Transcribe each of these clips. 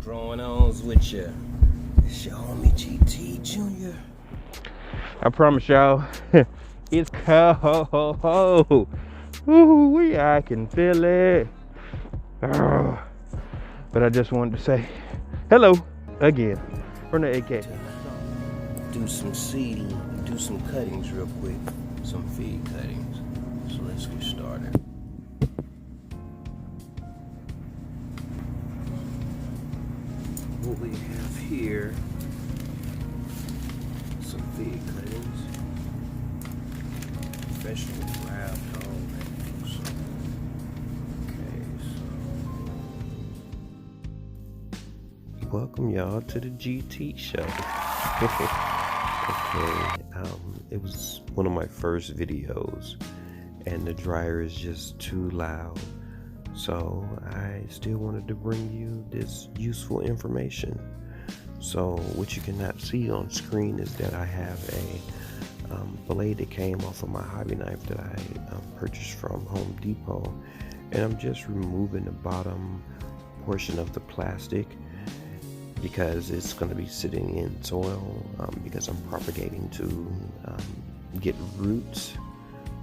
Growing ons with you. It's your homie GT Jr. I promise y'all, it's cold. Ooh, I can feel it. Oh, but I just wanted to say hello again from the AK. Do some seeding, do some cuttings real quick. Some feed cuttings. So let's get started. What we have here, some feed cuttings, professionally wrapped already. So, okay, so welcome y'all to the GT show. Okay, it was one of my first videos, and the dryer is just too loud. So I still wanted to bring you this useful information. So what you cannot see on screen is that I have a blade that came off of my hobby knife that I purchased from Home Depot, and I'm just removing the bottom portion of the plastic because it's going to be sitting in soil because I'm propagating to get roots.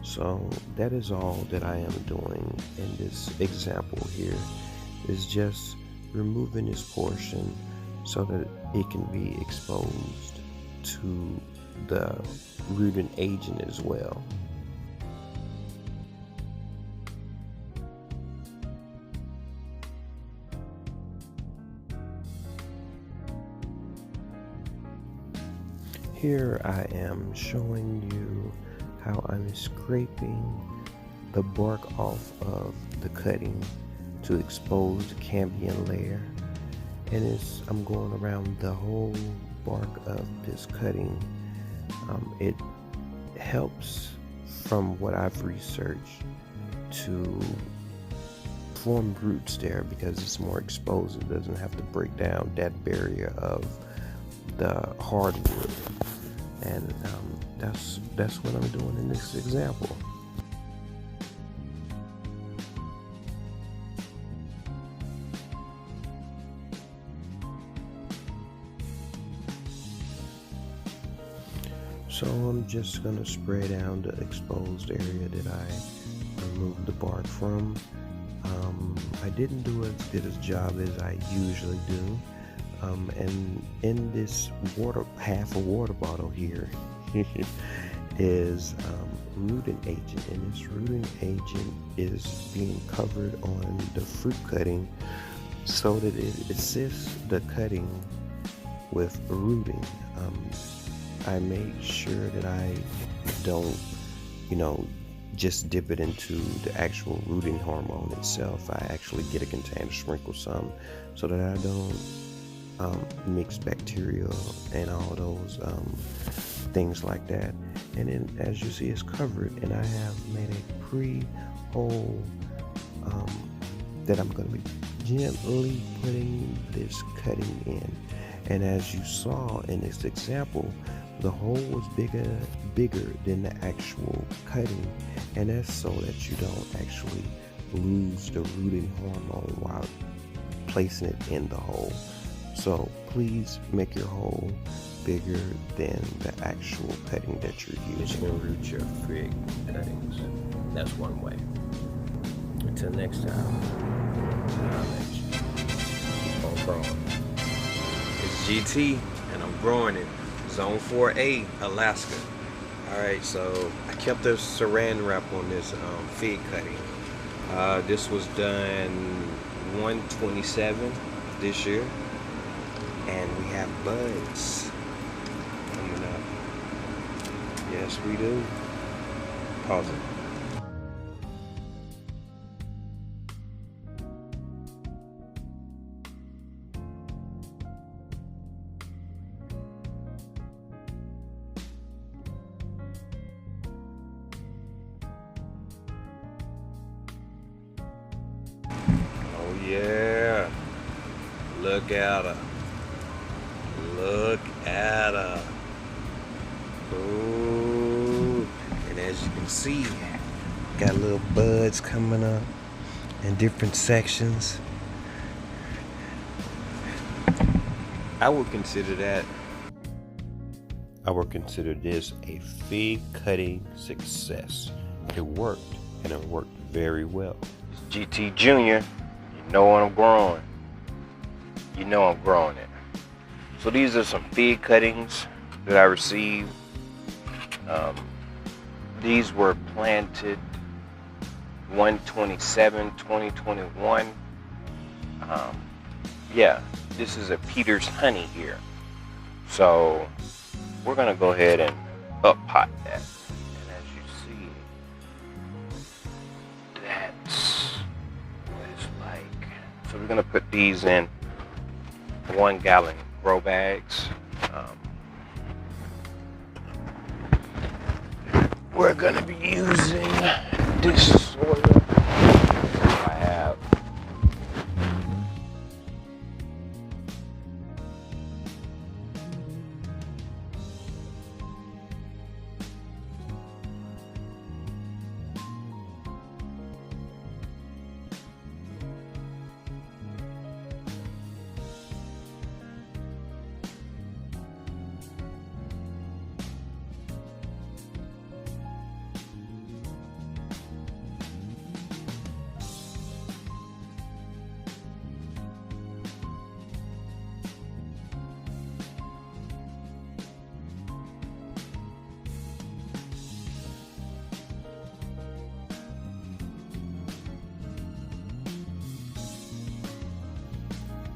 So that is all that I am doing in this example here, is just removing this portion so that it can be exposed to the rooting agent as well. Here I am showing you how I'm scraping the bark off of the cutting to expose the cambium layer, and I'm going around the whole bark of this cutting. It helps, from what I've researched, to form roots there because it's more exposed. It doesn't have to break down that barrier of the hardwood, and that's what I'm doing in this example. So I'm just gonna spray down the exposed area that I removed the bark from. I didn't do as good a job as I usually do. And in this half a water bottle here is rooting agent, and this rooting agent is being covered on the fruit cutting so that it assists the cutting with rooting. I made sure that I don't, just dip it into the actual rooting hormone itself. I actually get a container, sprinkle some, so that I don't mix bacteria and all those things like that. And then, as you see, it's covered, and I have made a pre-hole that I'm going to be gently putting this cutting in. And as you saw in this example, the hole was bigger than the actual cutting, and that's so that you don't actually lose the rooting hormone while placing it in the hole. So please make your hole bigger than the actual cutting that you're using. You can root your fig cuttings. That's one way. Until next time, I'll let you keep on growing. It's GT, and I'm growing it. Zone 4A, Alaska. Alright, so I kept the saran wrap on this fig cutting. This was done 1/27 this year. And we have buds coming up. Yes, we do. Pause it. Oh yeah. Look at her. Look at her. Ooh. And as you can see, got little buds coming up in different sections. I would consider that. I would consider this a fig cutting success. It worked, and it worked very well. It's GT Junior. You know what I'm growing. You know I'm growing it. So these are some fig cuttings that I received. These were planted 1/27/2021. Yeah, this is a Peter's honey here. So we're gonna go ahead and up pot that. And as you see, that's what it's like. So we're gonna put these in 1 gallon grow bags. We're gonna be using this soil I have.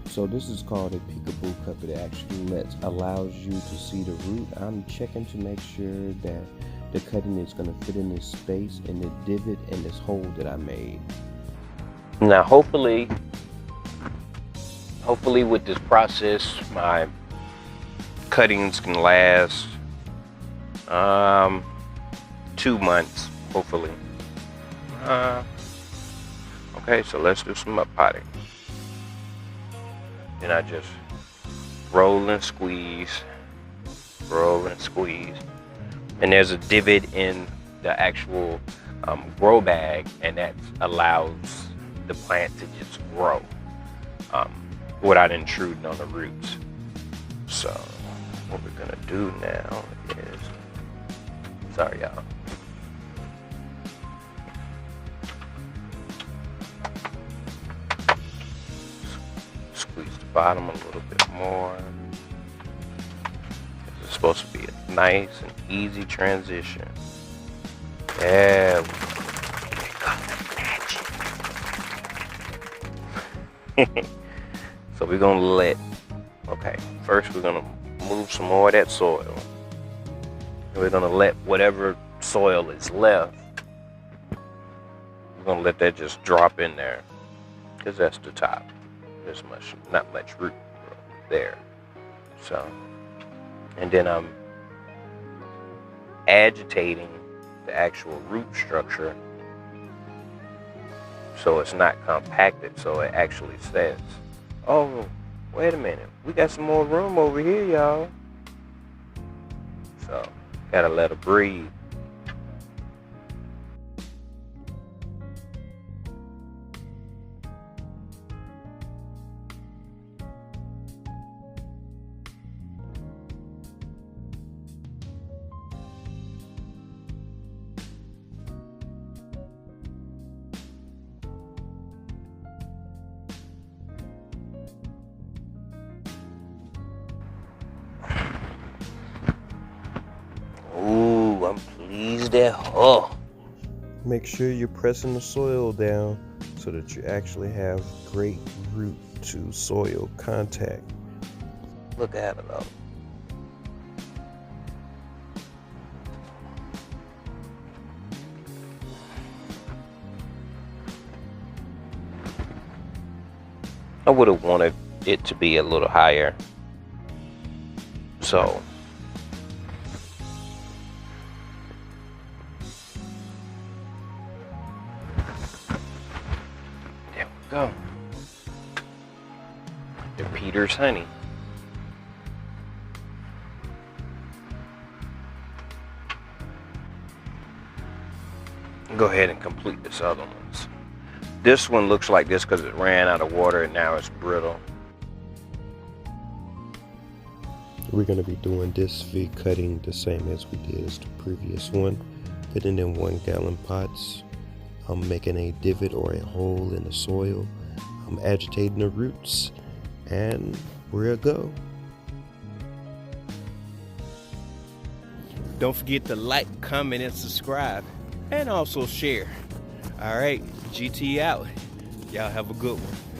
So this is called a peekaboo cup. It actually allows you to see the root. I'm checking to make sure that the cutting is going to fit in this space and the divot and this hole that I made. Now hopefully with this process, my cuttings can last 2 months, hopefully. Okay, so let's do some up potting. Then I just roll and squeeze, and there's a divot in the actual grow bag, and that allows the plant to just grow without intruding on the roots. So what we're gonna do now is, sorry y'all. Squeeze the bottom a little bit more. It's supposed to be a nice and easy transition. There we go. Here comes the magic. So we're gonna first we're gonna move some more of that soil. And we're gonna let whatever soil is left, we're gonna let that just drop in there, because that's the top. There's not much root there. So, and then I'm agitating the actual root structure so it's not compacted, so it actually says, oh, wait a minute, we got some more room over here, y'all. So, gotta let it breathe. I'm pleased at her. Make sure you're pressing the soil down so that you actually have great root to soil contact. Look at it though. I would have wanted it to be a little higher. So there we go. The Peter's honey. Go ahead and complete this other ones. This one looks like this because it ran out of water and now it's brittle. We're going to be doing this V cutting the same as we did as the previous one. Putting in 1 gallon pots. I'm making a divot or a hole in the soil. I'm agitating the roots, and we'll go. Don't forget to like, comment, and subscribe, and also share. All right, GT out. Y'all have a good one.